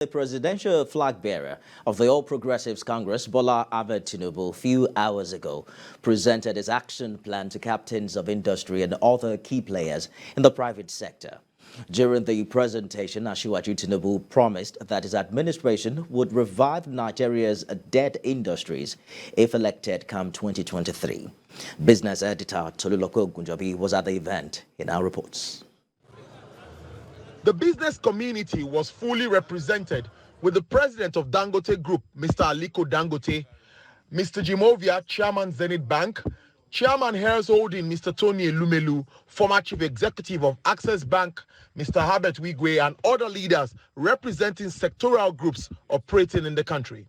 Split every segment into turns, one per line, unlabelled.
The presidential flag bearer of the All Progressives Congress, Bola Tinubu, a few hours ago, presented his action plan to captains of industry and other key players in the private sector. During the presentation, Asiwaju Tinubu promised that his administration would revive Nigeria's dead industries if elected come 2023. Business editor Toluloko Gunjobi was at the event. He now reports.
The business community was fully represented, with the president of Dangote Group, Mr. Aliko Dangote, Mr. Jimovia, chairman Zenith Bank, chairman Harris Holding, Mr. Tony Elumelu, former chief executive of Access Bank, Mr. Herbert Wigwe, and other leaders representing sectoral groups operating in the country.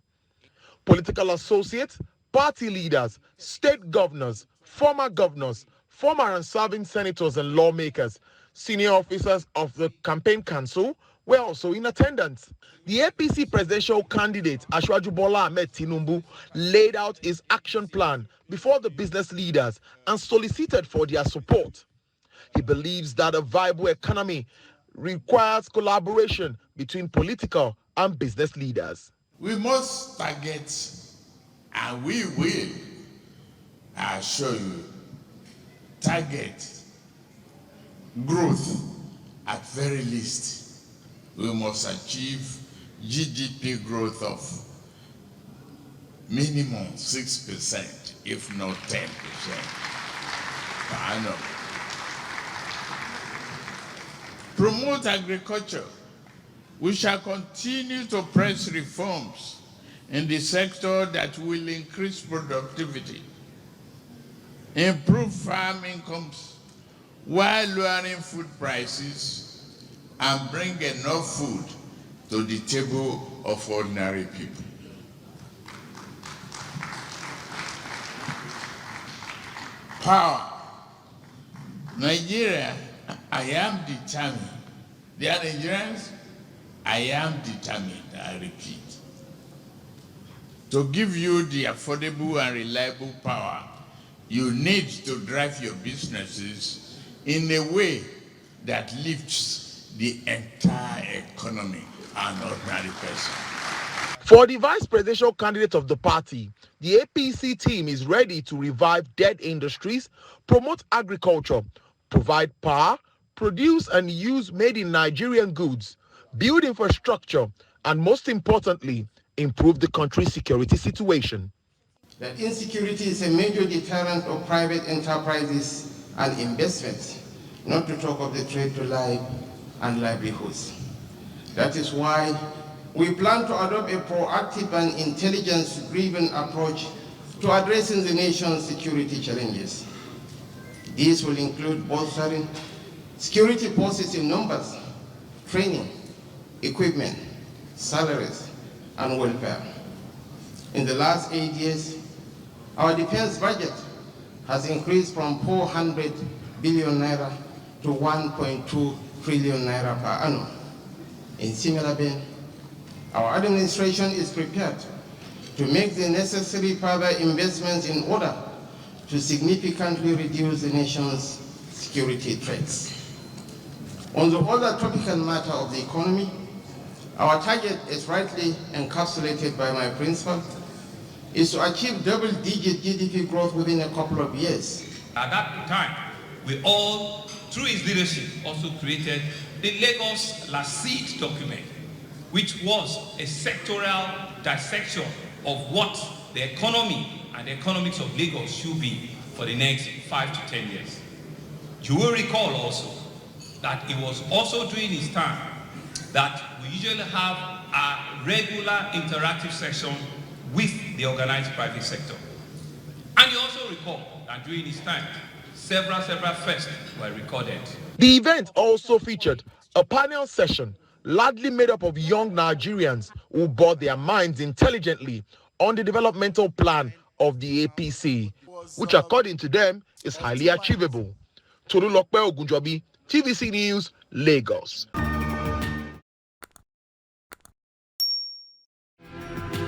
Political associates, party leaders, state governors, former and serving senators and lawmakers, senior officers of the campaign council were also in attendance. The APC presidential candidate, Asiwaju Bola Ahmed Tinubu, laid out his action plan before the business leaders and solicited for their support. He believes that a viable economy requires collaboration between political and business leaders.
We must target, and we will, I assure you, target growth. At very least, we must achieve GDP growth of minimum 6%, if not 10% per annum. Promote agriculture. We shall continue to press reforms in the sector that will increase productivity, improve farm incomes, while lowering food prices and bring enough food to the table of ordinary people. Power. Nigeria, I am determined. They are Nigerians, I am determined, I repeat, to give you the affordable and reliable power you need to drive your businesses in a way that lifts the entire economy and ordinary person.
For the vice presidential candidate of the party, the APC team is ready to revive dead industries, promote agriculture, provide power, produce and use made in Nigerian goods, build infrastructure, and most importantly, improve the country's security situation.
That insecurity is a major deterrent of private enterprises and investments, not to talk of the trade to life and livelihoods. That is why we plan to adopt a proactive and intelligence-driven approach to addressing the nation's security challenges. These will include bolstering security forces in numbers, training, equipment, salaries, and welfare. In the last 8 years, our defense budget has increased from 400 billion naira to 1.2 trillion naira per annum. In similar vein, our administration is prepared to make the necessary further investments in order to significantly reduce the nation's security threats. On the other topical matter of the economy, our target is rightly encapsulated by my principle, is to achieve double-digit GDP growth within a couple of years.
At that time, we all, through his leadership, also created the Lagos Lasid document, which was a sectoral dissection of what the economy and the economics of Lagos should be for the next 5 to 10 years. You will recall also that it was also during his time that we usually have a regular interactive session with the organized private sector. And you also recall that during his time, several firsts were recorded.
The event also featured a panel session largely made up of young Nigerians who brought their minds intelligently on the developmental plan of the APC, which according to them is highly achievable. Tolulokpe Ogunjobi, TVC News, Lagos.